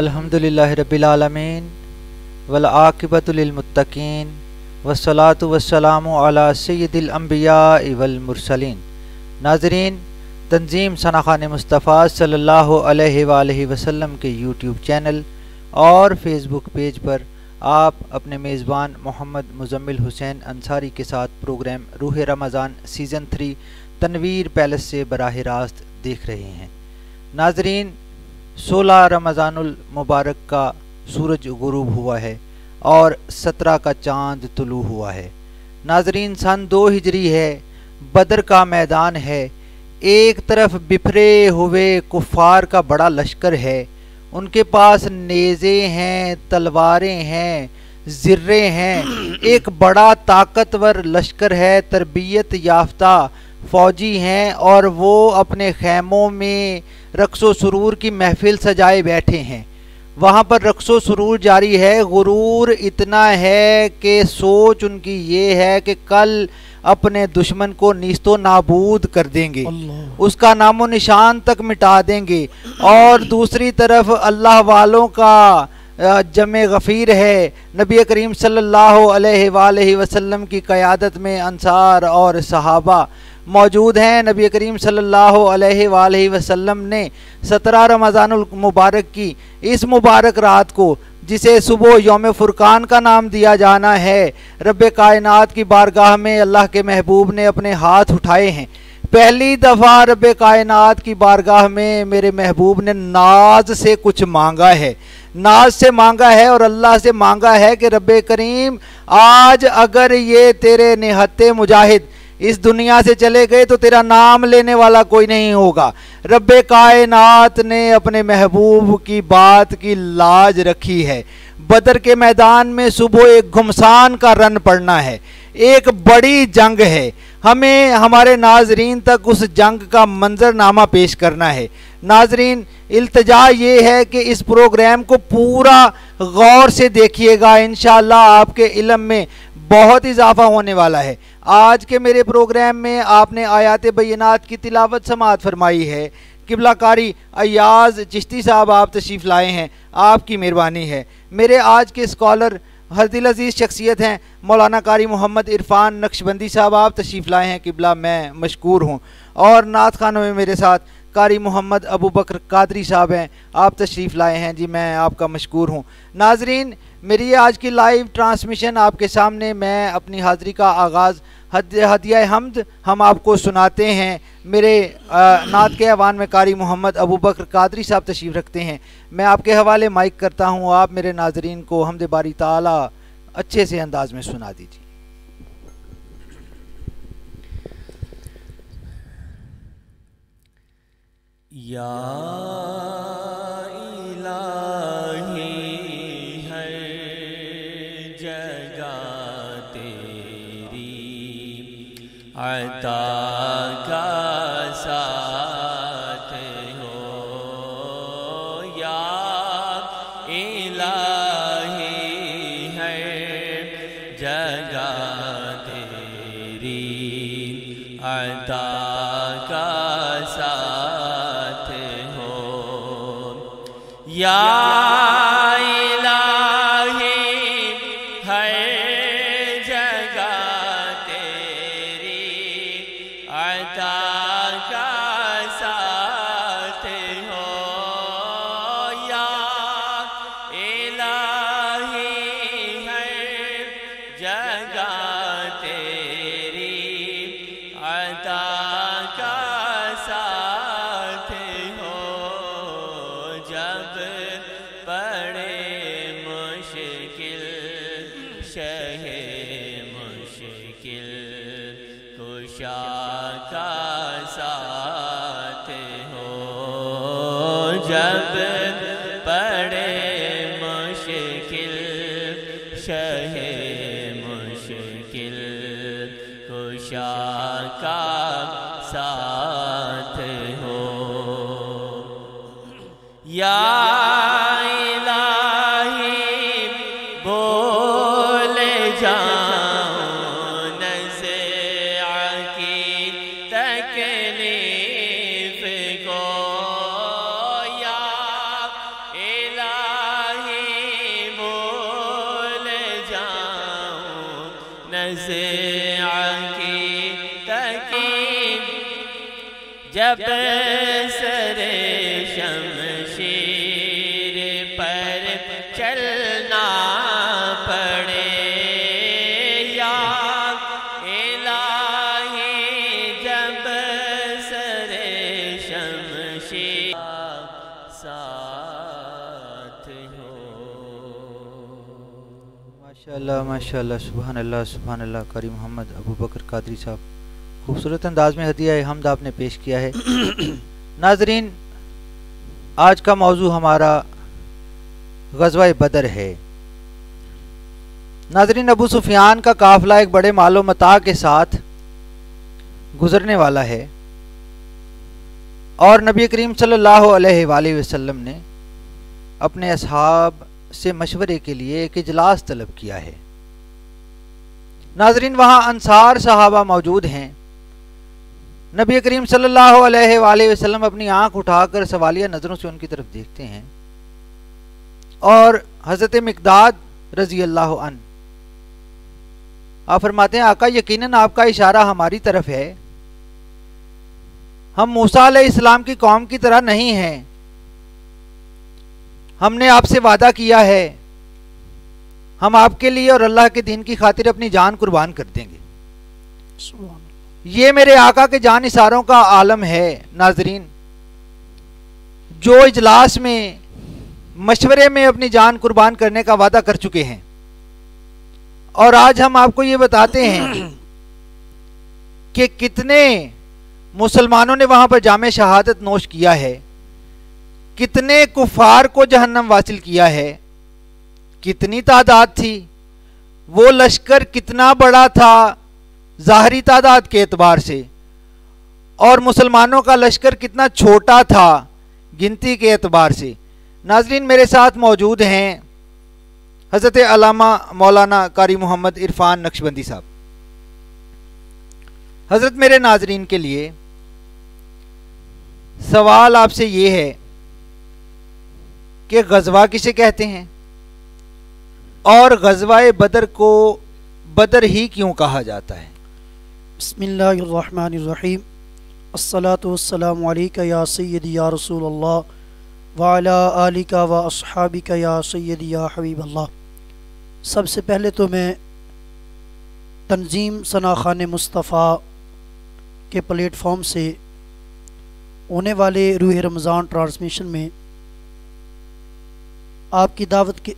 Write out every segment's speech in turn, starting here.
अल्हम्दुलिल्लाहि रब्बिल आलमीन वल आक़िबतु लिल मुत्तक़ीन वस्सलातु वस्सलामु अला सय्यिदिल अंबिया वल मुरसलीन। नाज़रीन, तंजीम सना खान मुस्तफ़ा सल्लल्लाहु अलैहि वसल्लम के यूट्यूब चैनल और फेसबुक पेज पर आप अपने मेज़बान मोहम्मद मुज़म्मिल हुसैन अंसारी के साथ प्रोग्राम रूह रमज़ान सीज़न 3 तनवीर पैलेस से बराह रास्त देख रहे हैं। नाज़रीन, 16 रमज़ानुल मुबारक का सूरज गुरूब हुआ है और 17 का चाँद तुलू हुआ है। नाज़रीन, सन 2 हिजरी है, बदर का मैदान है। एक तरफ बिखरे हुए कुफ़ार का बड़ा लश्कर है, उनके पास नेज़े हैं, तलवारें हैं, ज़िर्रे हैं। एक बड़ा ताकतवर लश्कर है, तरबियत याफ्ता फ़ौजी हैं और वो अपने खैमों में रक्सो सुरूर की महफिल सजाए बैठे हैं। वहाँ पर रक्सो सुरूर जारी है। गुरूर इतना है कि सोच उनकी ये है कि कल अपने दुश्मन को नीस्तो नाबूद कर देंगे, उसका नामो निशान तक मिटा देंगे। और दूसरी तरफ अल्लाह वालों का जमे गफ़ीर है। नबी करीम सल्लल्लाहु अलैहि वसल्लम की क़यादत में अंसार और सहाबा मौजूद हैं। नबी करीम सल्लल्लाहु अलैहि वसल्लम ने 17 रमज़ानुल मुबारक की इस मुबारक रात को, जिसे सुबह यौम फुरकान का नाम दिया जाना है, रब्बे कायनात की बारगाह में अल्लाह के महबूब ने अपने हाथ उठाए हैं। पहली दफ़ा रब्बे कायनात की बारगाह में मेरे महबूब ने नाज से कुछ मांगा है, नाज से मांगा है और अल्लाह से मांगा है कि रब्बे करीम, आज अगर ये तेरे निहत्ते मुजाहिद इस दुनिया से चले गए तो तेरा नाम लेने वाला कोई नहीं होगा। रब्बे कायनात ने अपने महबूब की बात की लाज रखी है। बदर के मैदान में सुबह एक घुमसान का रन पड़ना है, एक बड़ी जंग है। हमें हमारे नाजरीन तक उस जंग का मंजरनामा पेश करना है। नाजरीन, इल्तिजा ये है कि इस प्रोग्राम को पूरा गौर से देखिएगा, इंशाअल्लाह आपके इल्म में बहुत इजाफा होने वाला है। आज के मेरे प्रोग्राम में आपने आयात बय्यनात की तिलावत समाअत फरमाई है। किबला कारी अयाज चिश्ती साहब आप तशरीफ़ लाए हैं, आपकी मेहरबानी है। मेरे आज के स्कॉलर हरदिल अजीज़ शख्सियत हैं मौलाना कारी मोहम्मद इरफान नक्शबंदी साहब, आप तशरीफ़ लाए हैं। किबला मैं मशकूर हूँ। और नात खानों में मेरे साथ कारी मोहम्मद अबू बकर कादरी साहब हैं, आप तशरीफ़ लाए हैं। जी मैं आपका मशकूर हूँ। नाजरीन, मेरी ये आज की लाइव ट्रांसमिशन आपके सामने मैं अपनी हाज़री का आगाज़ हदिया हमद हम आपको सुनाते हैं। मेरे नात के ऐवान में कारी मोहम्मद अबू बकर कादरी साहब तशरीफ़ रखते हैं। मैं आपके हवाले माइक करता हूँ, आप मेरे नाजरीन को हमद बारी ताला अच्छे से अंदाज में सुना दीजिए। या इलाही हर जगह तेरी अता का साथ हो, या इलाही हर जगह तेरी अता का साथ या इलाही हर जगह तेरी अता का साथ हो। या इलाही हर जगह तेरी अता का साथ हो। जब पड़े मुश्किल शहे मुश्किल कुशा का साथ हो। जब पड़े मुश्किल शहे मुश्किल कुशा का साथ हो। या इलाही बोल जाऊं नज़ा की तकलीफ को। या इलाही बोल जाऊं नज़ा की तकलीफ जब सरे शमशीर पर चलना पड़े। या इलाही जब सरे शमशीर साथ हो। माशाअल्लाह माशाअल्लाह, सुभान अल्लाह सुभान अल्लाह। कारी मोहम्मद अबू बकर कादरी साहब, खूबसूरत अंदाज में हदिया हमद आपने पेश किया है। नाजरीन, आज का मौजू हमारा ग़ज़वा बदर है। नाजरीन, अबू सुफियान का काफिला एक बड़े मालो मता के साथ गुजरने वाला है और नबी करीम सल्लल्लाहु अलैहि वसल्लम ने अपने असहाब से मशवरे के लिए एक इजलास तलब किया है। नाजरीन, वहाँ अंसार सहाबा मौजूद हैं। नबी करीम सल्लल्लाहु अलैहि वसल्लम अपनी आंख उठाकर सवालिया नज़रों से उनकी तरफ देखते हैं और हज़रत मिक़दाद रज़ी अल्लाह अन आप फरमाते हैं, आका यकीनन आपका इशारा हमारी तरफ है। हम मूसा अलैहिस्सलाम की कौम की तरह नहीं हैं। हमने आपसे वादा किया है, हम आपके लिए और अल्लाह के दीन की खातिर अपनी जान कुर्बान कर देंगे। ये मेरे आका के जान इशारों का आलम है। नाजरीन, जो इजलास में मशवरे में अपनी जान कुर्बान करने का वादा कर चुके हैं और आज हम आपको ये बताते हैं कि कितने मुसलमानों ने वहां पर जामे शहादत नोश किया है, कितने कुफार को जहन्नम वासिल किया है, कितनी तादाद थी, वो लश्कर कितना बड़ा था ज़ाहरी तादाद के एतबार से, और मुसलमानों का लश्कर कितना छोटा था गिनती के एतबार से। नाजरीन, मेरे साथ मौजूद हैं हज़रत अल्लामा मौलाना कारी मोहम्मद इरफान नक्शबंदी साहब। हज़रत, मेरे नाजरीन के लिए सवाल आपसे ये है कि ग़ज़वा किसे कहते हैं और ग़ज़वा बदर को बदर ही क्यों कहा जाता है? बिस्मिल्लाहिर्रहमानिर्रहीम। अस्सलातु वस्सलामु अलैका या सय्यदी या रसूलल्लाह व अला आलिका व अस्हाबिका या सय्यदी या हबीबल्लाह। सबसे पहले तो मैं तंजीम सना खान मुस्तफ़ा के प्लेटफॉर्म से होने वाले रूह रमज़ान ट्रांसमिशन में आपकी दावत के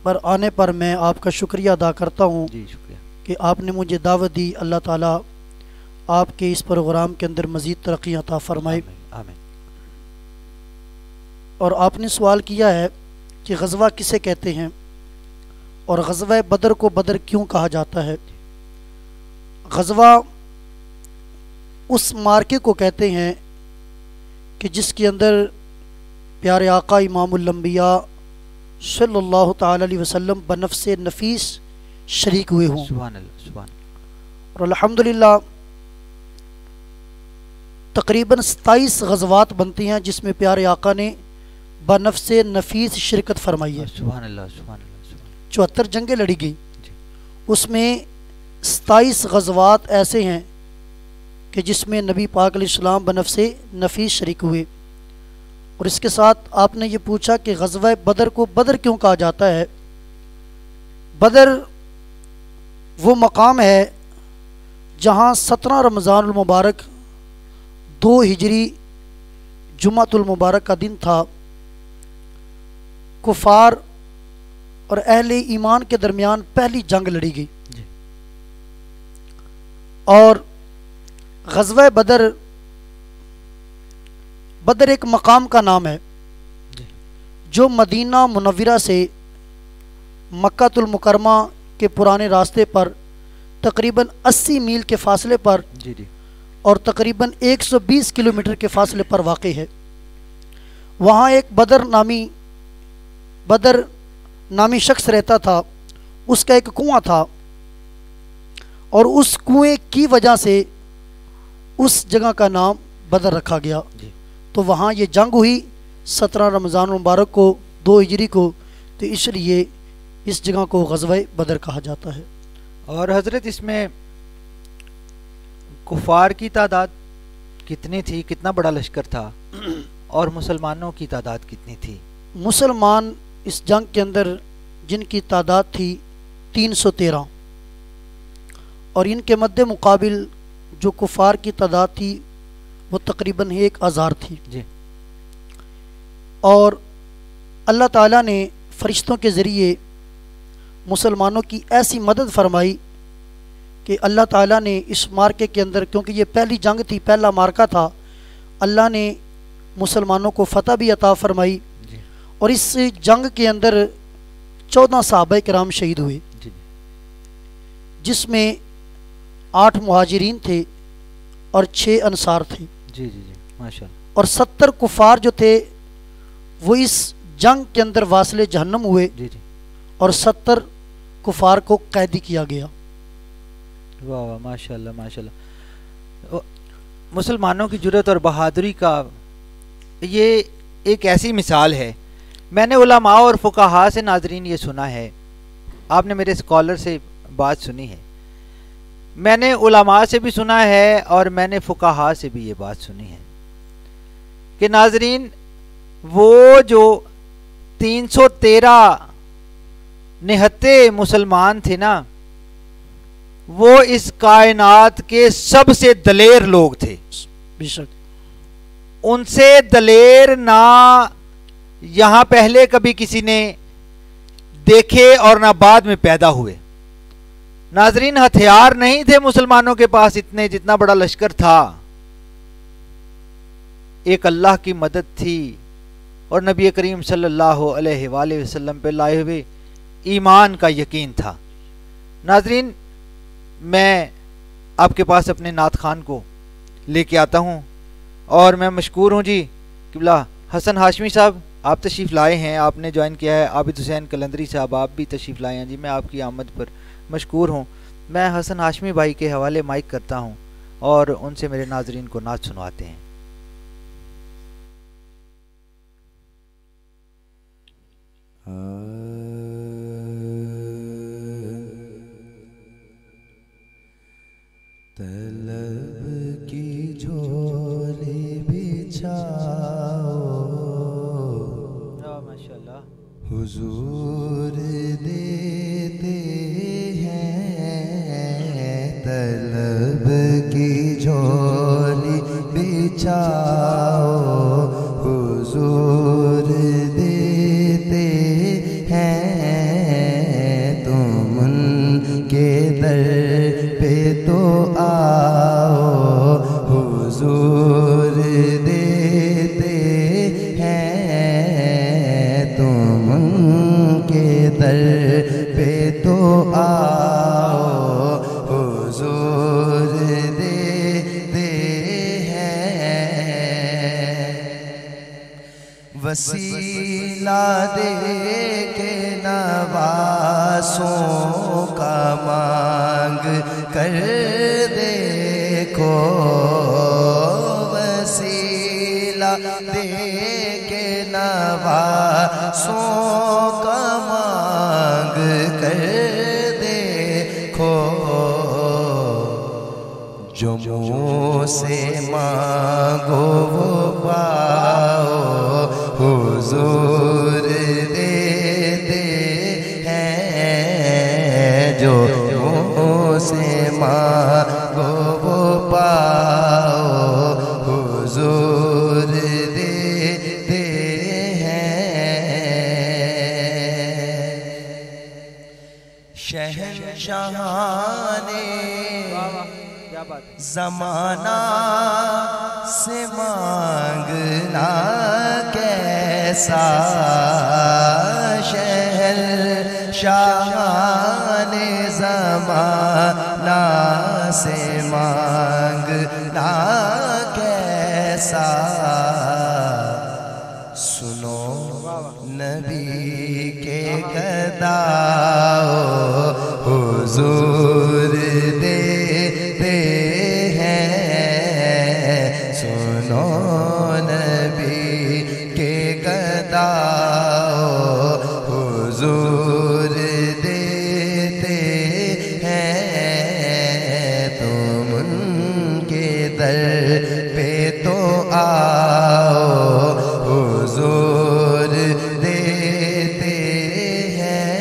पर आने पर मैं आपका शुक्रिया अदा करता हूँ कि आपने मुझे दावत दी। अल्लाह ताला आपके इस प्रोग्राम के अंदर मज़ीद तरक्की अता फरमाए। आमीन। और आपने सवाल किया है कि ग़ज़वा किसे कहते हैं और ग़ज़वा बदर को बदर क्यों कहा जाता है। ग़ज़वा उस मार्के को कहते हैं कि जिसके अंदर प्यारे आका इमामुल अंबिया सल्लल्लाहु ताला अलैहि वसल्लम बनफ़्से नफीस शरीक हुए हों। सुभान अल्लाह, सुभान। और अल्हम्दुलिल्लाह तकरीबन 27 ग़ज़वात बनती हैं जिसमें प्यारे आका ने बनफ्से नफीस शिरकत फरमाई है। सुभान अल्लाह, सुभान अल्लाह, सुभान 74 जंगें लड़ी गई, जी। उसमें 27 गज़वात ऐसे हैं कि जिसमें नबी पाक अलैहिस्सलाम बनफ्से नफीस शरीक हुए। और इसके साथ आपने ये पूछा कि ग़ज़वा बदर को बदर क्यों कहा जाता है। बदर वो मकाम है जहाँ 17 रमज़ानुल मुबारक 2 हिजरी जुमातुल मुबारक का दिन था। कुफार और अहले ईमान के दरमियान पहली जंग लड़ी गई जी। और ग़ज़वा बदर, बदर एक मकाम का नाम है जो मदीना मुनव्वरा से मक्कातुल मुकरमा के पुराने रास्ते पर तकरीबन 80 मील के फासले पर जी जी और तकरीबन 120 किलोमीटर के फासले पर वाक़ई है। वहाँ एक बदर नामी शख्स रहता था, उसका एक कुआं था और उस कुएं की वजह से उस जगह का नाम बदर रखा गया जी। तो वहाँ ये जंग हुई 17 रमज़ान मुबारक को 2 हिजरी को, तो इसलिए इस जगह को ग़ज़वा बदर कहा जाता है। और हज़रत इसमें कुफार की तादाद कितनी थी, कितना बड़ा लश्कर था, और मुसलमानों की तादाद कितनी थी? मुसलमान इस जंग के अंदर जिनकी तादाद थी 313 और इनके मद्दे मुकाबिल जो कुफार की तादाद थी वो तकरीबन 1000 थी जी। और अल्लाह ताला ने फरिश्तों के ज़रिए मुसलमानों की ऐसी मदद फरमाई कि अल्लाह ताला ने इस मार्के के अंदर, क्योंकि ये पहली जंग थी, पहला मार्का था, अल्लाह ने मुसलमानों को फतह भी अता फरमाई जी। और इस जंग के अंदर 14 सहाबा किराम शहीद हुए जी। जिसमें 8 मुहाजिरीन थे और 6 अंसार थे जी जी जी माशाअल्लाह। और 70 कुफार जो थे वो इस जंग के अंदर वासले जहन्नम हुए जी जी और 70 कुफार को कैदी किया गया। वाह वाह माशाअल्लाह माशाअल्लाह। मुसलमानों की जुर्रत और बहादुरी का ये एक ऐसी मिसाल है। मैंने उलमा और फुकाहा से नाजरीन ये सुना है, आपने मेरे स्कॉलर से बात सुनी है, मैंने उलमा से भी सुना है और मैंने फुकाहा से भी ये बात सुनी है कि नाजरीन वो जो 313 निहत्ते मुसलमान थे ना, वो इस कायनात के सबसे दलेर लोग थे। बेशक उनसे दलेर ना यहाँ पहले कभी किसी ने देखे और ना बाद में पैदा हुए। नाजरीन हथियार नहीं थे मुसलमानों के पास इतने, जितना बड़ा लश्कर था, एक अल्लाह की मदद थी और नबी करीम सल्लल्लाहु अलैहि वसल्लम पे लाए हुए ईमान का यकीन था। नाजरीन मैं आपके पास अपने नात खान को लेके आता हूँ और मैं मशकूर हूँ जी किबला हसन हाशमी साहब, आप तशरीफ़ लाए हैं, आपने ज्वाइन किया है। आबिद हुसैन कलंदरी साहब आप भी तशरीफ़ लाए हैं जी, मैं आपकी आमद पर मशकूर हूँ। मैं हसन हाशमी भाई के हवाले माइक करता हूँ और उनसे मेरे नाजरीन को नात सुनवाते हैं। तलब की झोली बिछाओ माशाअल्लाह, हुजूर देते हैं। तलब की झोली बिछाओ हुजूर देते हैं। तुम उनके दर पे तो आओ हुजूर देते हैं। तुम उनके दर पे तो आओ हुजूर देते हैं। वसीला दे के नवासों का मांग कर देखो। वसीला दे के नवासों का मांग कर देखो, जो मुँह से मांगो वो पाओ, हुजूर देते हैं। जो मुँह से मांगो वो पाओ, हुजूर देते हैं। शहंशाहाने ज़माना से मांगना कैसा, शहंशाहाने ज़माना से मांगना कैसा। सुनो नबी के गदाओ, हुजूर देते हैं। सुनो नबी के गदाओ, हुजूर देते हैं। तुम उनके दर पे तो आओ, हुजूर देते हैं।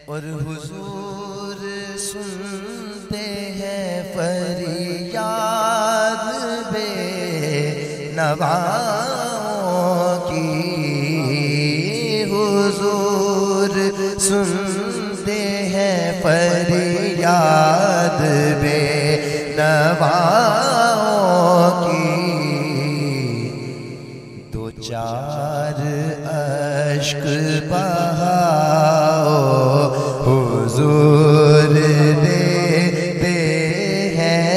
और हुजूर सुनते हैं फरियाद बेनवाओं की, हुजूर सुनते हैं फरियाद बेनवाओं की। दो चार अश्क बहाओ, हुजूर देते हैं।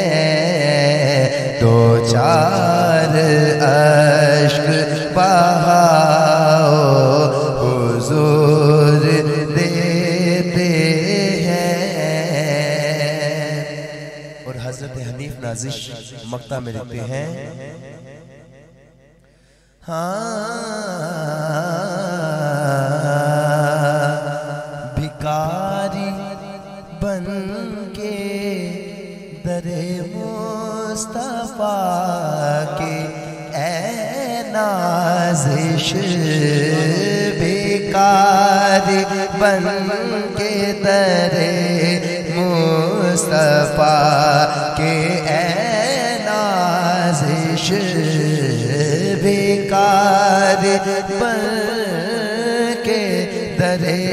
दो चार अश्क बहाओ, हुजूर देते हैं। और हजरत हनीफ नाजिश मक्ता में लिखते हैं, भिकारी बन के दरे मुस्तफा के ऐ नाज़िश, भिकारी बन के दरे मुस्तफा के ऐ नाज़िश, भिकारी बन के दरे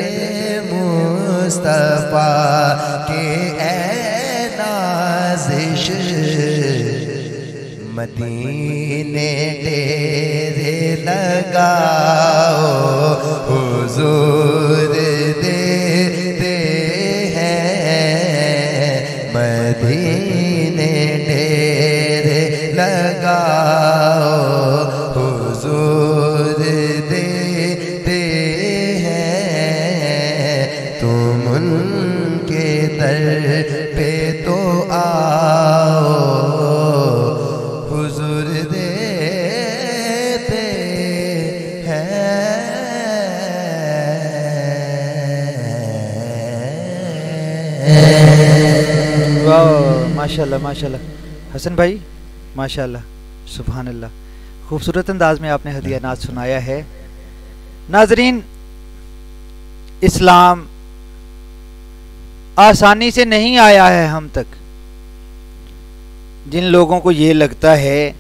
मुस्तफा के ऐ नाज़िश। मदीने डेरे लगाओ, हुजूर देते हैं। मदीने डेरे लगाओ, हुजूर देते हैं। तुम उनके दर पे तो आओ, हुजूर देते हैं। वाह, माशाल्लाह माशाल्लाह। हसन भाई माशाल्लाह, सुभान अल्लाह, खूबसूरत अंदाज में आपने हदिया नाज सुनाया है। नाजरीन, इस्लाम आसानी से नहीं आया है हम तक। जिन लोगों को ये लगता है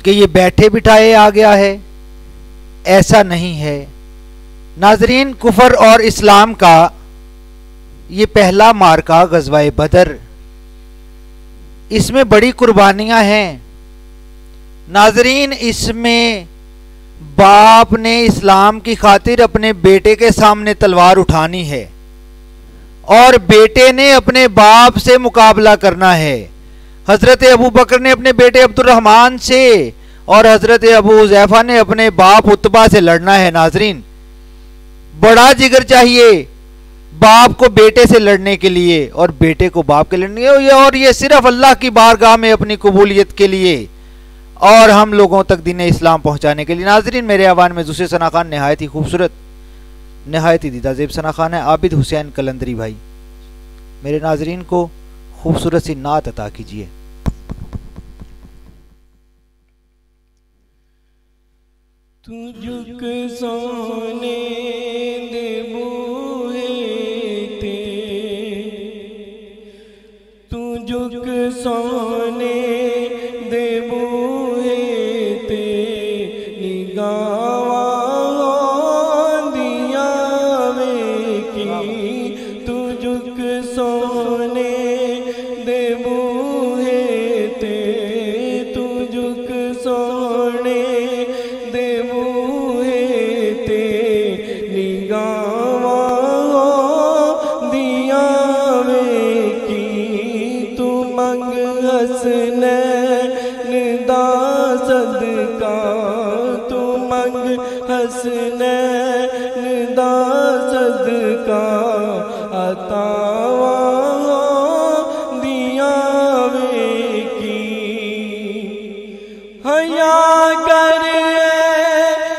कि ये बैठे बिठाए आ गया है, ऐसा नहीं है। नाजरीन, कुफर और इस्लाम का ये पहला मार्का गज़वाए बदर, इसमें बड़ी कुर्बानियां हैं। नाजरीन, इसमें बाप ने इस्लाम की खातिर अपने बेटे के सामने तलवार उठानी है और बेटे ने अपने बाप से मुकाबला करना है। हजरत अबू बकर ने अपने बेटे अब्दुर्रहमान से और हजरत अबू हुज़ैफा ने अपने बाप उत्बा से लड़ना है। नाजरीन, बड़ा जिगर चाहिए बाप को बेटे से लड़ने के लिए और बेटे को बाप के लड़ने के लिए, और ये सिर्फ अल्लाह की बारगाह में अपनी कबूलियत के लिए और हम लोगों तक दीन इस्लाम पहुंचाने के लिए। नाजरीन, मेरे आवान में दूसरे सना खान नहायत ही खूबसूरत, नहायत ही दीदाजेब सना खान है, आबिद हुसैन कलंदरी भाई। मेरे नाजरीन को खूबसूरत सी नात अता कीजिए। तुझुक सोने दे बूहे ते, तुझुक सोने दे बूहे ते, निगावा दिया वे की। तुझुक सोने दे बूहे ते, तुझुक सोने दे बूहे ते, निगावा दिया वे की। तू मंग हसनैन दा सदका, तू मंग हसनैन दा सदका, अतावा दिया वे की। हया कर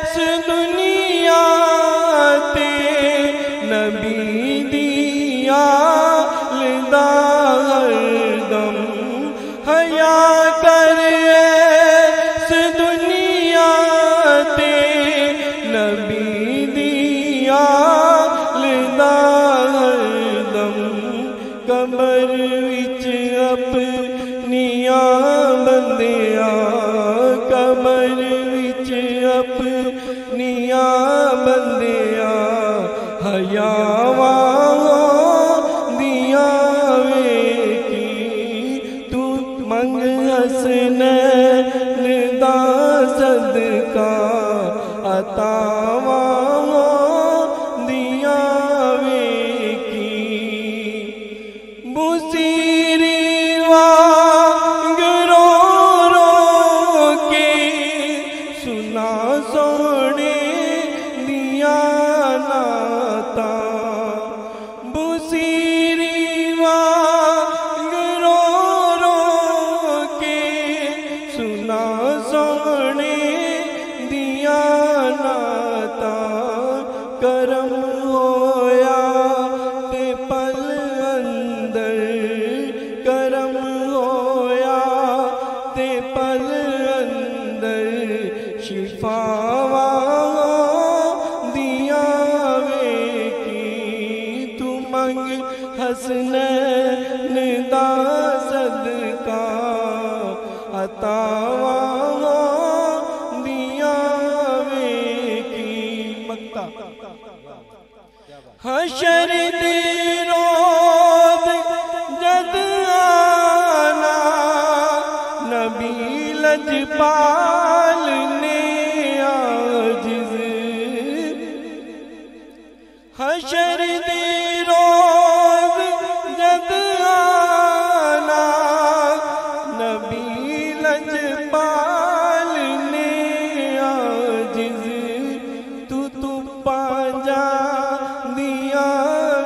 इस दुनिया ते, नबी दिया लिदा हरदम। हया कर इस दुनिया ते, नबी दिया लिदा हरदम। कबर विच अपनिया बंदिया, कबर विच अपनिया बंदिया, हयावा दिया वे की। तू मंग हसनैन दा सदका, अतावा दिया वे की। बुसीरी वांग रो रो के, सुना सोने दिया नाता। बुसीरी वांग रो रो के, सुना सोने दिया नाता। करम होया ते पल अंदर, करम होया ते पल अंदर, शिफावा दिया वे की। तू मंग हसनैन दा सदका, अतावा दिया वे की। मक्का हशर दे रोज़ जद आना, नबी लजपाल ने आजिज़। हशर दे रोज़ जद आना, नबी लजपाल ने आजिज़। तू पांजा दिया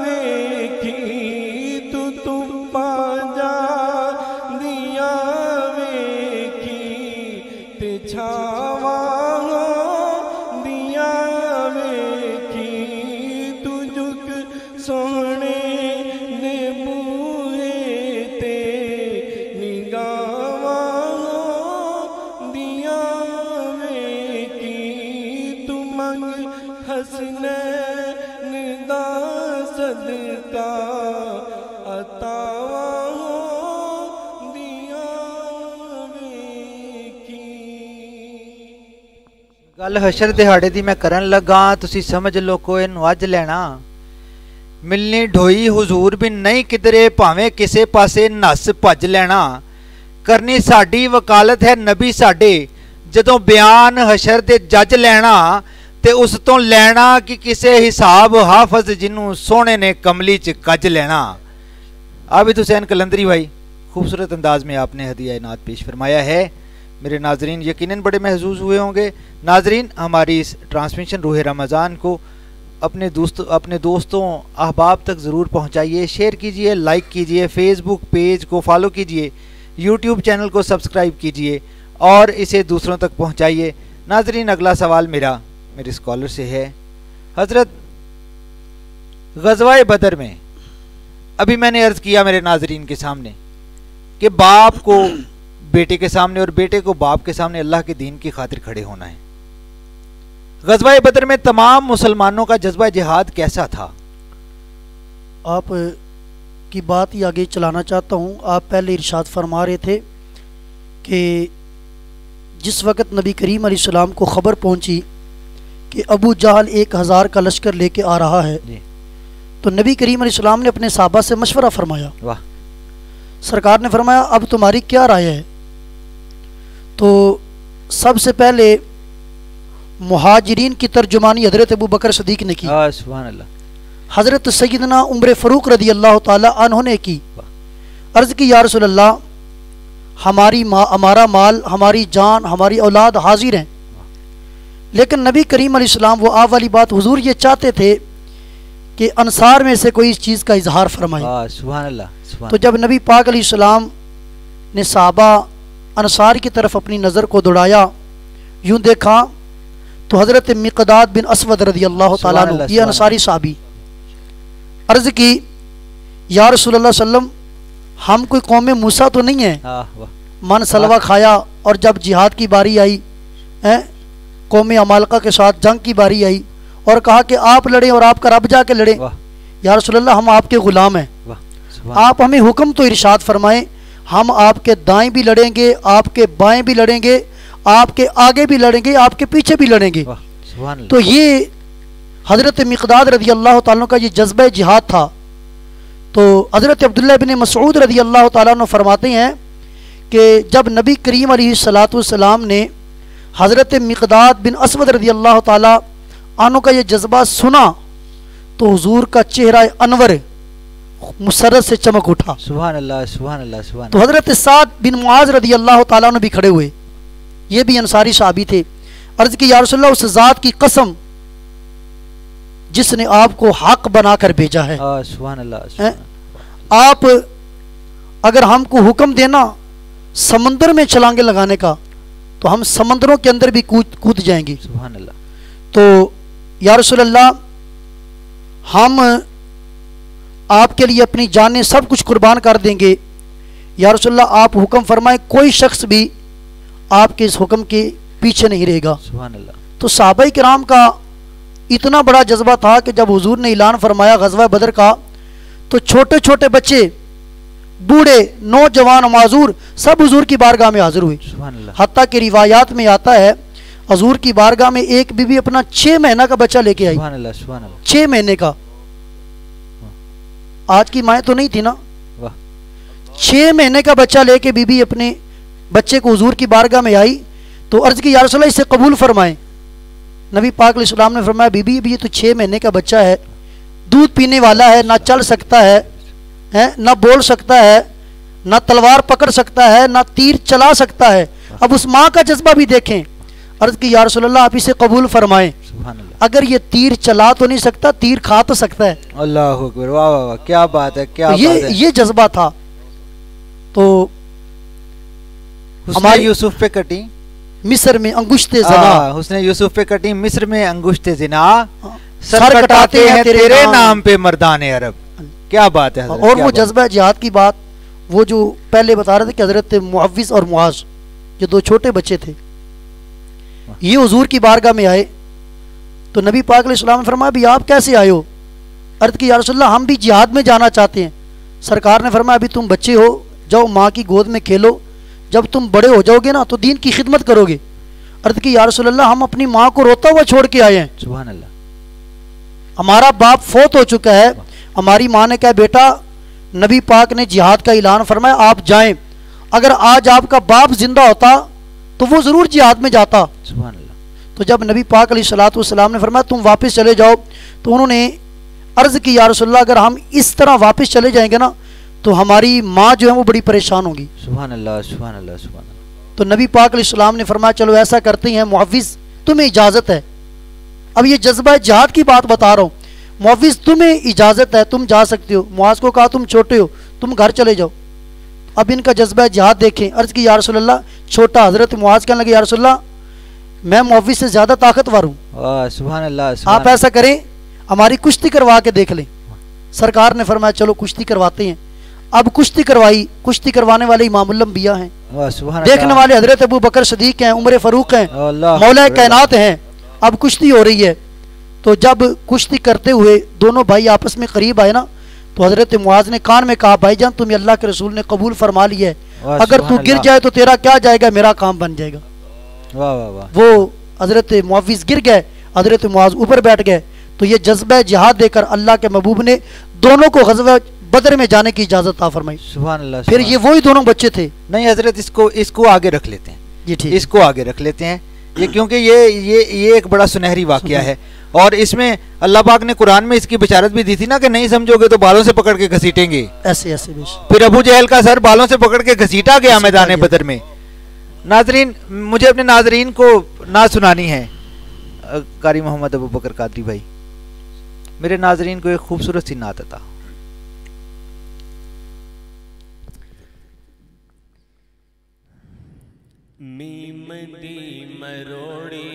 वे की, तू पांजा दिया वे की। ते छावा दिया वे की। तुझुक सोने दे बूहे ते, निगावा दिया वे की। तू मंग हसनैन दा सदका, अतावा दिया वे की। गल हशर दिहाड़े दी मैं करन लगा, तुसी समझ लो कोई नू अज लेना। मिलनी ढोई हुजूर भी नहीं किधरे, भावें किसे पासे नस भज लेना। करनी साडी वकालत है नबी साडे, जदों बयान हशर दे जज लेना, ते उस तो लेना कि किसे हिसाब हाफज जिन्हों सोने ने कमली च कज लेना। आबिद हुसैन कलंदरी भाई, खूबसूरत अंदाज में आपने हदिया इनात पेश फरमाया है। मेरे नाजरीन यकीनन बड़े महसूस हुए होंगे। नाजरीन, हमारी इस ट्रांसमिशन रूह रमज़ान को अपने दोस्तों अहबाब तक ज़रूर पहुंचाइए, शेयर कीजिए, लाइक कीजिए, फेसबुक पेज को फॉलो कीजिए, यूट्यूब चैनल को सब्सक्राइब कीजिए और इसे दूसरों तक पहुंचाइए। नाजरीन, अगला सवाल मेरे स्कॉलर से है। हजरत, ग़ज़वा बदर में अभी मैंने अर्ज़ किया मेरे नाजरीन के सामने कि बाप को बेटे के सामने और बेटे को बाप के सामने अल्लाह के दीन की खातिर खड़े होना है। ग़ज़वा बदर में तमाम मुसलमानों का जज्बा जिहाद कैसा था? आप की बात ही आगे चलाना चाहता हूँ। आप पहले इरशाद फरमा रहे थे कि जिस वक़्त नबी करीम अलैहिस्सलाम को ख़बर पहुँची कि अबू जहल 1000 का लश्कर लेके आ रहा है, तो नबी करीम अलैहिस्सलाम ने अपने साहबा से मशवरा फरमाया। वाह। सरकार ने फरमाया अब तुम्हारी क्या राय है? तो सबसे पहले मुहाजिरीन की तर्जुमानी हज़रत अबू बकर सदीक ने की। सुभान अल्लाह। हज़रत सैयदना उमर फ़ारूक रज़ी अल्लाह ताला अन्हु ने की। अर्ज़ की या रसूल अल्लाह, हमारा माल, हमारी जान, हमारी औलाद हाजिर हैं, लेकिन नबी करीम अलैहिस्सलाम वो आप वाली बात हुजूर ये चाहते थे कि अंसार में से कोई इस चीज़ का इजहार फरमाए। सुभान अल्लाह। तो जब नबी पाक अलैहिस्सलाम ने साहबा अंसार की तरफ अपनी नज़र को दौड़ाया, यूँ देखा तो हज़रत मिक़दाद बिन अस्वद रज़ी अल्लाह ताला अन्हु, ये अंसारी साहबी, अर्ज़ की या रसूलल्लाह सल्लम, हम कोई कौम मूसा तो नहीं है, मन सलवा खाया और जब जिहाद की बारी आई, कौम अमालका के साथ जंग की बारी आई और कहा कि आप लड़ें और आपका रब जाके लड़े। या रसूलल्लाह, हम आपके ग़ुलाम हैं, आप हमें हुक्म तो इरशाद फरमाएं, हम आपके दाएं भी लड़ेंगे, आपके बाएं भी लड़ेंगे, आपके आगे भी लड़ेंगे, आपके पीछे भी लड़ेंगे। तो ये हज़रत मिक़दाद रज़ी अल्लाह ताला का ये जज्बा जिहाद था। तो हज़रत अब्दुल्लाह बिन मसऊद रज़ी अल्लाह ताला अन्हु फरमाते हैं कि जब नबी करीम अलैहिस्सलाम ने हज़रत मिक़दाद बिन अस्वद रज़ी अल्लाह ताला अन्हु का ये जज्बा सुना तो हुजूर का चेहरा अनवर मुसर्रत से चमक उठा। सुभान अल्लाह, सुभान अल्लाह, सुभान। तो हज़रत साद बिन मुआज़ रज़ी अल्लाह ताला अन्हु भी खड़े हुए, ये भी अंसारी साहबी थे। अर्ज़ की या रसूलल्लाह, उस ज़ात की कसम जिसने आपको हक बनाकर भेजा है, सुभान अल्लाह, आप अगर हमको हुक्म देना समंदर में छलांगे लगाने का तो हम समंदरों के अंदर भी कूद जाएंगे। सुभान अल्लाह। तो या रसूल अल्लाह, हम आपके लिए अपनी जानें सब कुछ कुर्बान कर देंगे। या रसूल अल्लाह, आप हुक्म फरमाएं, कोई शख्स भी आपके इस हुक्म के पीछे नहीं रहेगा। सुभान अल्लाह। तो सहाबाए किराम का इतना बड़ा जज्बा था कि जब हुजूर ने ऐलान फरमाया ग़ज़वा बदर का, तो छोटे छोटे बच्चे, बूढ़े, नौजवान, माजूर सब हुजूर की बारगाह में हाजिर हुए। हत्ता कि रिवायात में आता है हुजूर की बारगाह में एक बीबी अपना 6 महीना का बच्चा लेके आई। 6 महीने का। आज की माएँ तो नहीं थी ना। 6 महीने का बच्चा लेके बीबी अपने बच्चे को हुजूर की बारगाह में आई तो अर्ज़ की या रसूल अल्लाह, इसे कबूल फरमाएं। नबी पाक अलैहिस्सलाम ने फरमाया, बीबी अभी ये तो 6 महीने का बच्चा है, दूध पीने वाला है, ना चल सकता है, ना बोल सकता है, ना तलवार पकड़ सकता है, ना तीर चला सकता है। अब उस माँ का जज्बा भी देखें। अर्ज़ की या रसूल अल्लाह, आप इसे कबूल फरमाएं। अगर ये तीर चला तो नहीं सकता, तीर खा तो सकता है। अल्लाह अकबर, वाह वाह वाह, क्या बात है, क्या तो बात है। ये जज्बा था। तो हमारे यूसुफ पे कटी मिस्र में अंगुश्ते ज़िना, उसने यूसुफ पे कटी मिस्र में अंगुश्ते ज़िना, सर कटाते हैं तेरे नाम पे मर्दाने अरब। क्या बात है। और वो जज्बा जिहाद की बात, वो जो पहले बता रहे थे कि हज़रत मुअव्विज़ और मुआज़, जो 2 छोटे बच्चे थे, ये हुजूर की बारगाह में आए तो नबी पाक अलैहिस्सलाम ने फरमाया, भी आप कैसे आए हो? अर्ज़ की या रसूलल्लाह, हम भी जिहाद में जाना चाहते हैं। सरकार ने फरमाया, अभी तुम बच्चे हो, जाओ माँ की गोद में खेलो, जब तुम बड़े हो जाओगे ना तो दीन की खिदमत करोगे। अर्ज़ की या रसूलल्लाह, हम अपनी माँ को रोता हुआ छोड़ के आए हैं। सुभान अल्लाह। हमारा बाप फौत हो चुका है। हमारी माँ ने कहा, बेटा नबी पाक ने जिहाद का ऐलान फरमाया, आप जाएं। अगर आज आपका बाप जिंदा होता तो वो ज़रूर जिहाद में जाता। सुभान अल्लाह। तो जब नबी पाक अलैहिस्सलातु वस्सलाम ने फरमाया, तुम वापस चले जाओ, तो उन्होंने अर्ज़ की या रसूलल्लाह, अगर हम इस तरह वापस चले जाएंगे ना तो हमारी माँ जो है वो बड़ी परेशान होगी। सुभान अल्लाह, सुभान अल्लाह, सुभान अल्लाह। तो नबी पाक अलैहिस्सलाम ने फरमाया, चलो ऐसा करते हैं मुअव्विज़, तुम्हें इजाज़त है। अब ये जज्बा जिहाद की बात बता रहा हूँ। मुअव्विज़, तुम्हें इजाज़त है, तुम जा सकते हो। मुआज़ को कहा, तुम छोटे हो, तुम घर चले जाओ। अब इनका जज्बा जिहाद देखें। अर्ज़ की या रसूलल्लाह, छोटा। हजरत मुआज कहने लगे या रसूलल्लाह मैं मुआविज से ज्यादा ताकतवर हूँ, सुभान अल्लाह, आप ऐसा करें हमारी कुश्ती करवा के देख लें। सरकार ने फरमाया चलो कुश्ती करवाते हैं। अब कुश्ती करवाई। कुश्ती करवाने वाले इमामुल अंबिया हैं, देखने वाले हजरत अबू बकर सदीक हैं, उमर फारूक हैं, मौला कायनात हैं। अब कुश्ती हो रही है। तो जब कुश्ती करते हुए दोनों भाई आपस में करीब आए ना, तो हजरत मुआज ने कान में कहा भाईजान तुम्हें अल्लाह के रसूल ने कबूल फरमा लिया है, अगर तू गिर जाए तो तेरा क्या जाएगा, मेरा काम बन जाएगा। वाह वाह वाह। वो हजरत मुआविज गिर गए, हजरत मुआज ऊपर बैठ गए। तो ये जज्बा जिहाद देकर अल्लाह के महबूब ने दोनों को गज़वा बदर में जाने की इजाजत ता फरमाई। सुभान अल्लाह। फिर ये वही दोनों बच्चे थे। नहीं हजरत, इसको आगे रख लेते हैं, जी ठीक, इसको आगे रख लेते हैं ये, क्योंकि ये एक बड़ा सुनहरी वाकया है। और इसमें अल्लाह पाक ने कुरान में इसकी बशारत भी दी थी ना कि नहीं समझोगे तो बालों से पकड़ के घसीटेंगे। ऐसे ऐसे फिर अबू जहल का सर बालों से पकड़ के घसीटा गया मैदान बदर में। नाजरीन, मुझे अपने नाजरीन को नात सुनानी है। कारी मोहम्मद अबू बकर कादरी भाई, मेरे नाजरीन को एक खूबसूरत सी नात अता। मीम दी मरोड़ी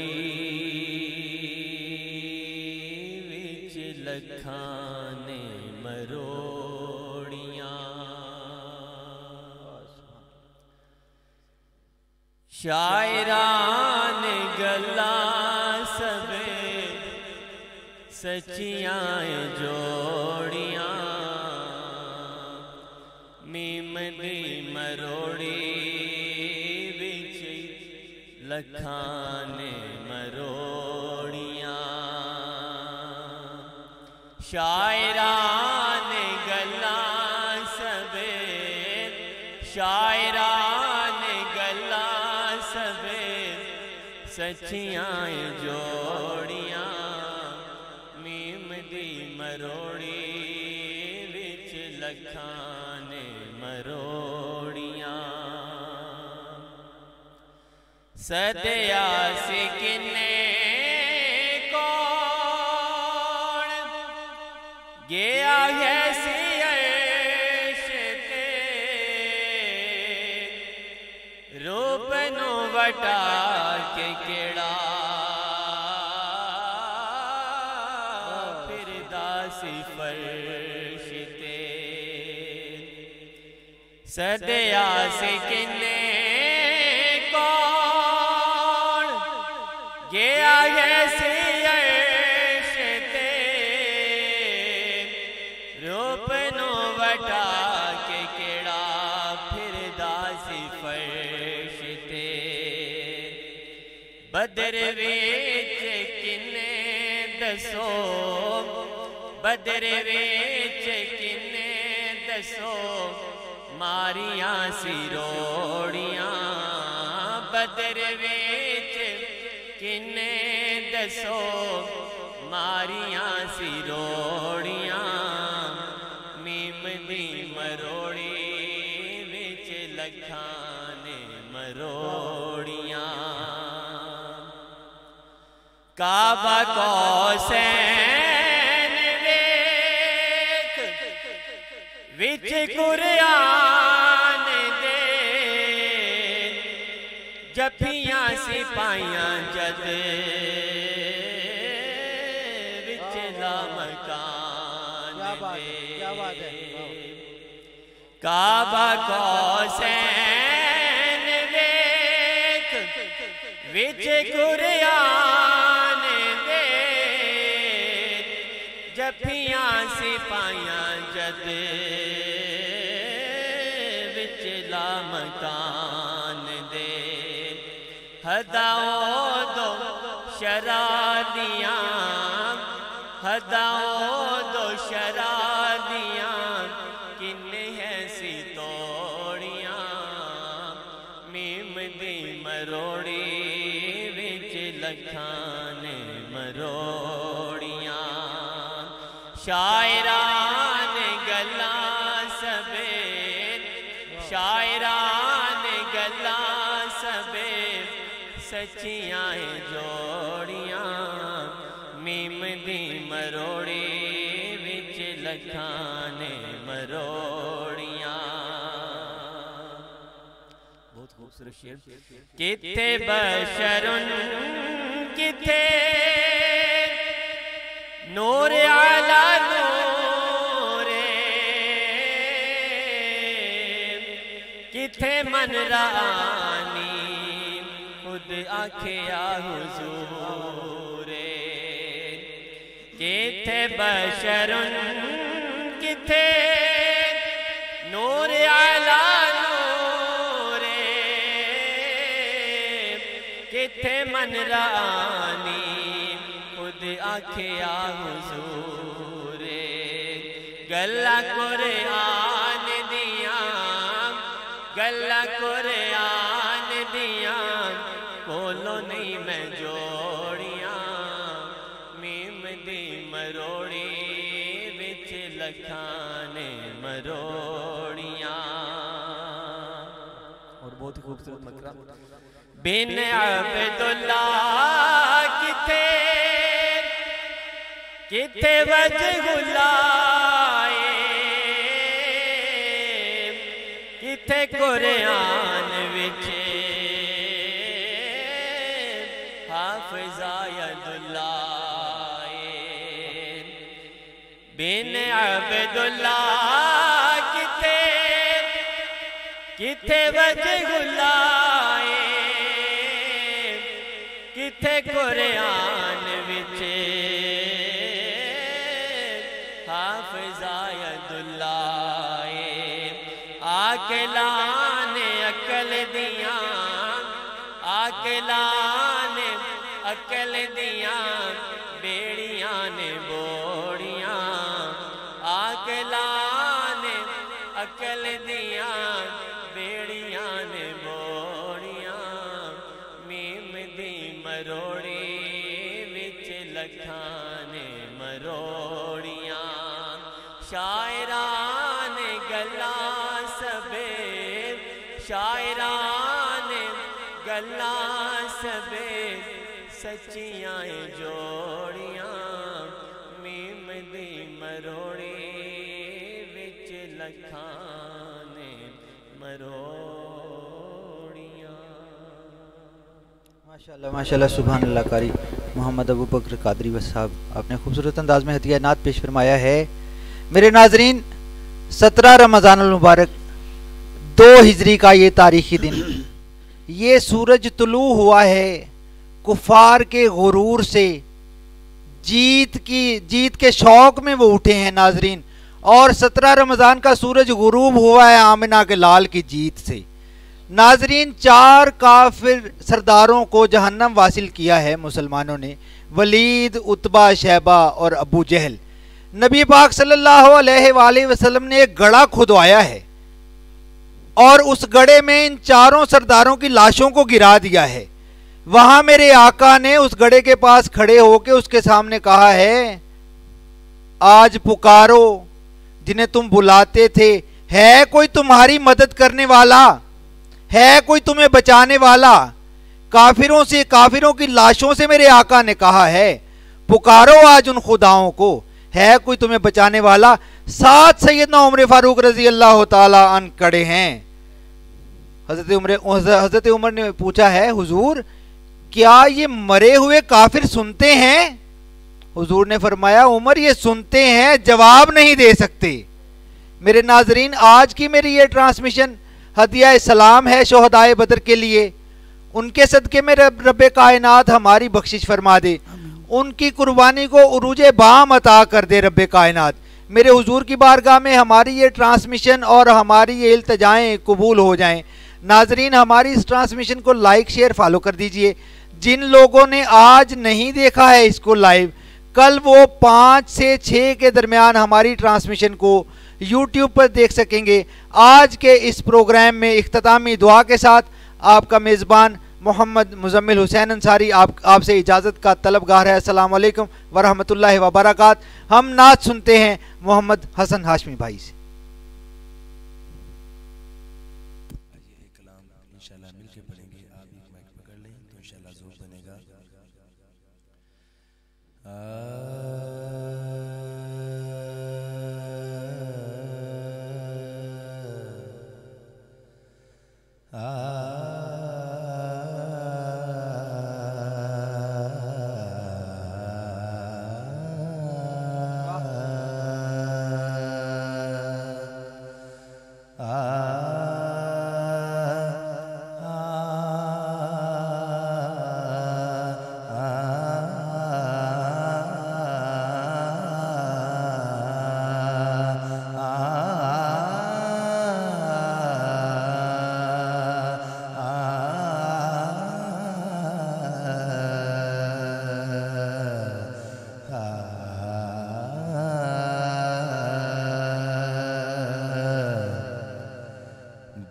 विच लखाने मरोड़ियां, शायरान गल्ला सबे सचियां जोड़ियां। मीम दी मरोड़ी विच लखाने मरोड़ियां, शायरान गल्ला सबे, शायरान गल्ला सबे सचियां जोड़ियां। मीम दी मरोड़ी विच लखाने मरोड़ियां, सदया सी किन्ने कौन गया है सी ऐश ते, रूप नु वटा के केड़ा फिरदा सी फर्श ते। सदया सी किन्ने गया ऐसे ऐश ते, रूप नो वटा के केड़ा फिरदा सी फर्श ते। बदर विच किन्ने दसो, बदर विच किन्ने दसो मारियां सी रोड़ियां। बदर विच किन्ने दसो मारियां सी रोड़ियां। मीम दी मरोड़ी विच लखाने मरोड़ियां, काबा कौसैन वेख विच कुरआन दे, जफियां सिपाहियां जद विच ला मकान दे। काबा कौसैन वेख विच कुरआन दे, जफियां सिपाहियां जद विच ला मकान दे। हदाओ दो शरादियां, हदाओ दो शरादियां किन्ने हैं सी तोड़ियां। मीम दी मरोड़ी विच लखाने मरोड़ियां, शायरान गल्ला सबे, शायरान गल्ला सबे सचियां जोड़ियां। मीम दी मरोड़ी विच लखाने मरोड़ियां। बहुत खूब। खूबसूरत शेर। किथे बशरुन किथे नूर आला नूरे, किथे मन रानी खुद आखिया हुजूरे। किथे बशरुन किथे नूर आला नूरे, किथे मन रानी खुद आखिया हुजूरे। गल्ला कुरआन दिया, गल्ला कुरआन दिया, कोलो नहीं मैं जोड़ियां, मीम दी मरोड़ी विच लखाने मरोड़ियां। और बहुत ही खूबसूरत मकरा। बिन अब्दुल्ला किथे किथे वजहुल्लाए, किथे कुरआन विच हाफिज़ायदुल्लाए। बिन अब्दुल्ला किथे किथे वजहुल्लाए, किथे कुरआन विच हाफिज़ायदुल्लाए। आकलान अकल दिया, आकलान अकल दिया, बेड़ियां ने बोड़ियां। आकलान अकल दिया, बेड़ियां ने बोड़ियां। मीम दी मरोड़ी विच लखाने मरोड़ियां। शायरान गल्ला सबे, शायरान गल्ला सबे, सच्चियां जोड़ियां। मीम दी मरोड़ी विच लखाने मरोड़ियां। माशाल्लाह माशाल्लाह सुभान अल्लाह कारी मोहम्मद अबू बकर कादरी वस साहब, आपने खूबसूरत अंदाज में हदिया नात पेश फरमाया है। मेरे नाजरीन, 17 रमज़ानुल मुबारक 2 हिजरी का ये तारीखी दिन, ये सूरज तुलू हुआ है कुफार के गुरूर से, जीत के शौक में वो उठे हैं नाजरीन। और 17 रमज़ान का सूरज गुरूब हुआ है आमिना के लाल की जीत से। नाजरीन, 4 काफिर सरदारों को जहन्नम वासिल किया है मुसलमानों ने, वलीद, उतबा, शैबा और अबू जहल। नबी पाक सल्लल्लाहु अलैहि वसल्लम ने एक गड़ा खुदवाया है और उस गड़े में इन 4 सरदारों की लाशों को गिरा दिया है। वहां मेरे आका ने उस गड़े के पास खड़े होकर उसके सामने कहा है, आज पुकारो जिन्हें तुम बुलाते थे, है कोई तुम्हारी मदद करने वाला, है कोई तुम्हें बचाने वाला। काफिरों से, काफिरों की लाशों से मेरे आका ने कहा है, पुकारो आज उन खुदाओं को, है कोई तुम्हें बचाने वाला। साथ सैयदना उमर फारूक रजी अल्लाह ताला अन खड़े हैं। हजरत उमर ने पूछा है, हुजूर क्या ये मरे हुए काफिर सुनते हैं? हुजूर ने फरमाया, उमर ये सुनते हैं, जवाब नहीं दे सकते। मेरे नाजरीन, आज की मेरी ये ट्रांसमिशन हदिया सलाम है शोहदाए बदर के लिए। उनके सदके में रब्बे कायनात हमारी बख्शिश फरमा दे, उनकी कुर्बानी को उरूजे बाम अता कर दे रब्बे कायनात। मेरे हुजूर की बारगाह में हमारी ये ट्रांसमिशन और हमारी ये इल्तजाएं कबूल हो जाएं। नाजरीन, हमारी इस ट्रांसमिशन को लाइक शेयर फॉलो कर दीजिए। जिन लोगों ने आज नहीं देखा है इसको लाइव, कल वो 5 से 6 के दरमियान हमारी ट्रांसमिशन को यूट्यूब पर देख सकेंगे। आज के इस प्रोग्राम में इख्तितामी दुआ के साथ आपका मेज़बान मोहम्मद मुजम्मिल हुसैन अंसारी आपसे इजाज़त का तलबगार है। अस्सलाम वालेकुम वरहमतुल्लाहि वबरकात। हम नात सुनते हैं मोहम्मद हसन हाशमी भाई से। ये कलाम इंशाल्लाह मिलके पढ़ेंगे। आप एक माइक पकड़ लें तो इंशाल्लाह ज़ोर बनेगा। आ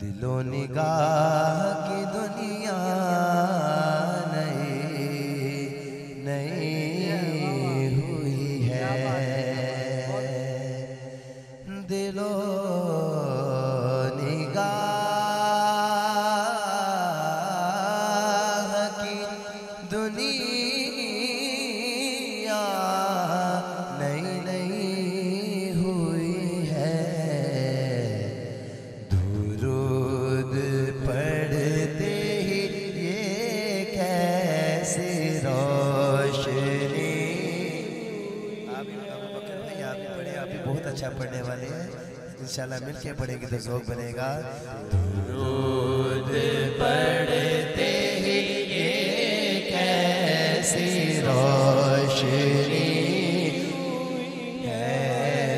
दिलो निगाह की दुनिया नई नई हुई है, दिलो निगाह की दुनिया नई नई हुई है। दुरूद पढ़ते ही ये कैसी रोशनी। आप भी अबू बकर भाई आप भी पढ़े, आप भी बहुत अच्छा पढ़ने वाले हैं, इंशाल्लाह मिलके पढ़ेंगे तो ज़ौक़ बनेगा। दुरूद पढ़ते ही ये कैसी रोशनी है,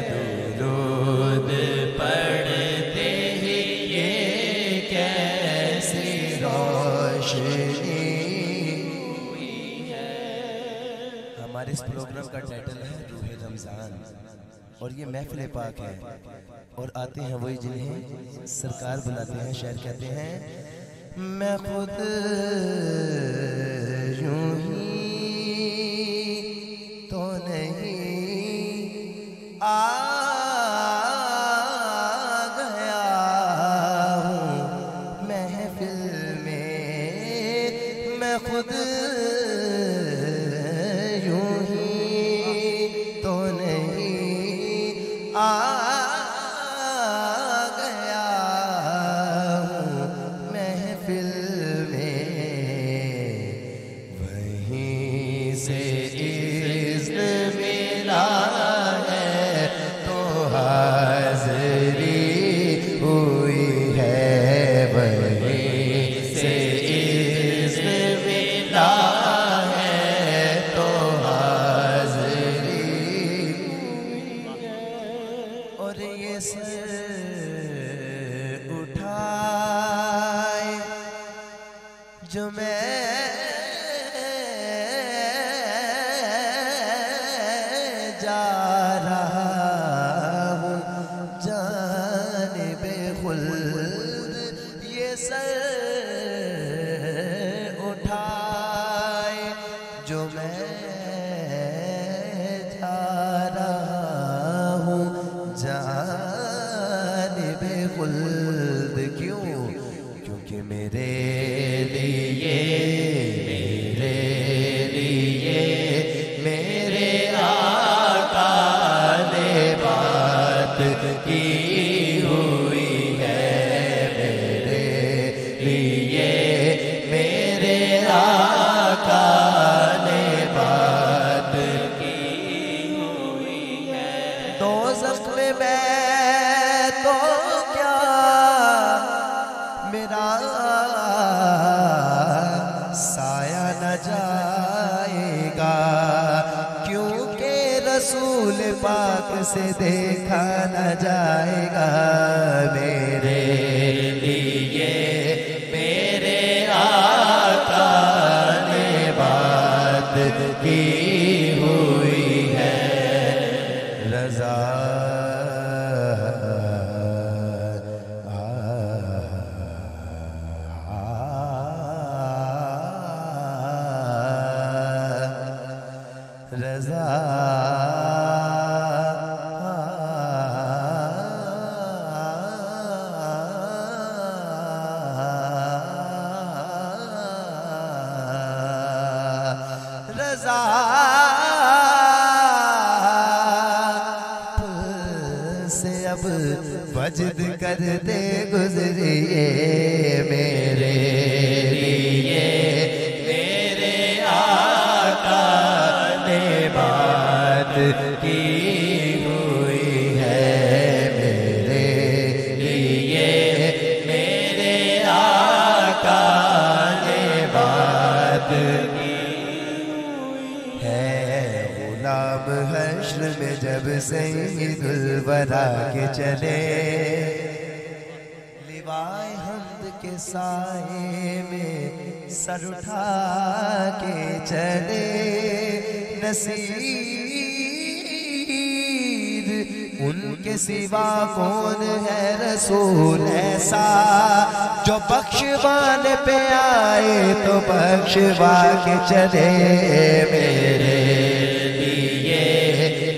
दुरूद पढ़ते ही ये कैसी रोशनी है। हमारे इस प्रोग्राम का टाइटल है रूह रमज़ान और ये महफिल पाक है और आते हैं वही जिन्हें सरकार बुलाते हैं। शायर कहते हैं मैं खुद यूं ही तो नहीं आ गया हूँ महफिल में, मैं खुद यूं ही तो नहीं आ गया हूँ महफिल में, वहीं से इज़्न मिला है तो हाज़री हुई है, वहीं से इज़्न मिला है तो हाज़री और ये सर उठाए जो मैं जा रहा हूँ जानिबे खुल्द, ये सर उठाए जो मैं जा रहा हूँ जानिबे खुल्द। क्यों? क्योंकि मेरे लिए मेरे आका ने बात की हुई है, मेरे लिए मेरे आका ने बात की हुई है। दोज़ख में मैं तो क्या मेरा साया न जाएगा, क्योंकि रसूल पाक से देखा न जाएगा। मेरे लिए मेरे आका ने बात की हुई है, रज़ा रज़ा रज़ा से अब वजद करते गुजरिए, मेरे लिए मेरे आका ने बात की हुई है, मेरे लिए मेरे आका ने बात की है। गुलाम हश्र में जब सैयदुल वरा के चले, लिवाए हमद के साए में सर उठा के चले, नसीर उनके सिवा कौन है रसूल ऐसा जो बख्शवान पे आए तो बख्शवा के चले। मेरे लिए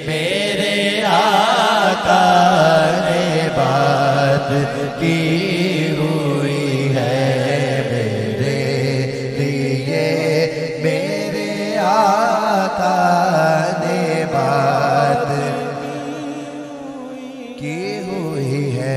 मेरे आका ने बात की हुई है। मेरे लिए मेरे आका ने बात की हुई है।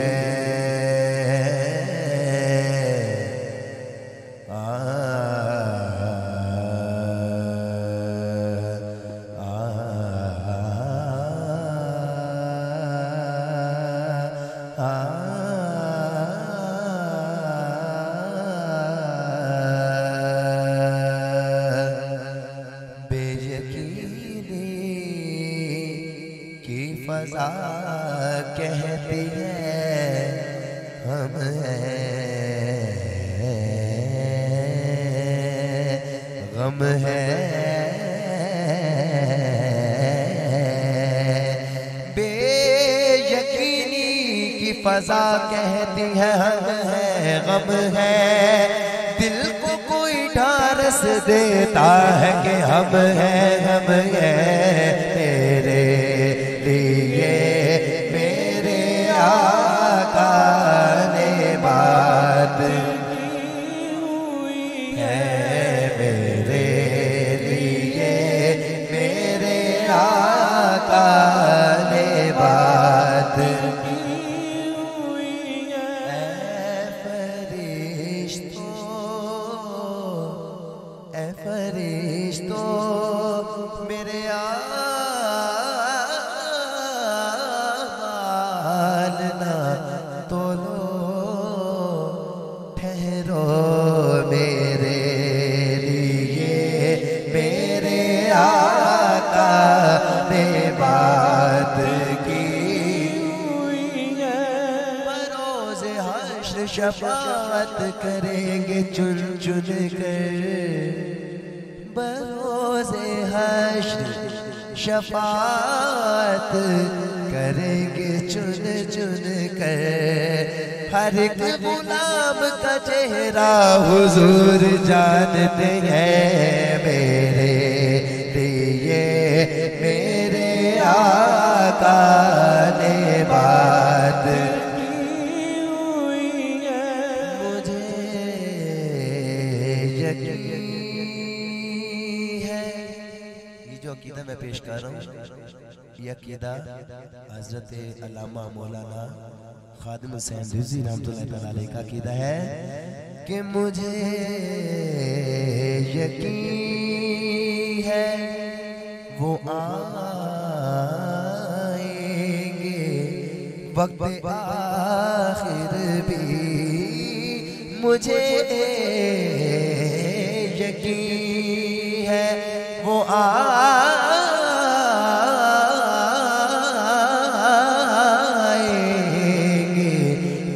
बेयकीनी की फजा कहती है हम हैं, गम है। बेयकीनी की फजा कहती है हम हैं, गम है। दिल को कोई ढारस देता है कि हम हैं, हम हैं। तेरे लिए मेरे आका ने बात है। मेरे लिए मेरे आका ने बात फरिश्तो मेरे आमाल ना तोलो, ठहरो मेरे लिए मेरे आका ने बात की हुई है। बरोज़े हश्र शफाअत करेंगे चुन चुन कर, बरोज़े हश्र शफाअत करेंगे चुन चुन कर। हर एक गुलाम का चेहरा हुजूर जानते हैं। मेरे लिए मेरे आका ने बात की हुई है। मुझे यकीन है ये जो अकीदा मैं पेश कर रहा हूँ, ये अकीदा हजरत अल्लामा मौलाना खादिम हुसैन रिज़वी रहमतुल्लाह तआला अलैह का अकीदा है कि मुझे यकीन है वो आएंगे वक्त आखिर भी। मुझे यकीन है वो आएंगे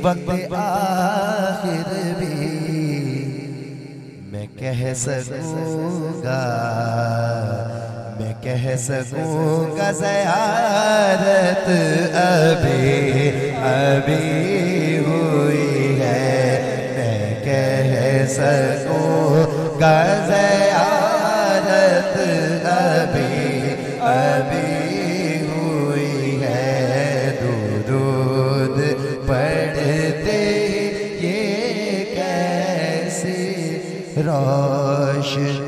वक्त आखिर भी। मैं कह सकूंगा, मैं कह सकूंगा ज़ियारत अभी अभी हुई है। मैं कह सकूंगा ज़ियारत अभी अभी हुई है। दुरूद पढ़ते ये कैसी रोशनी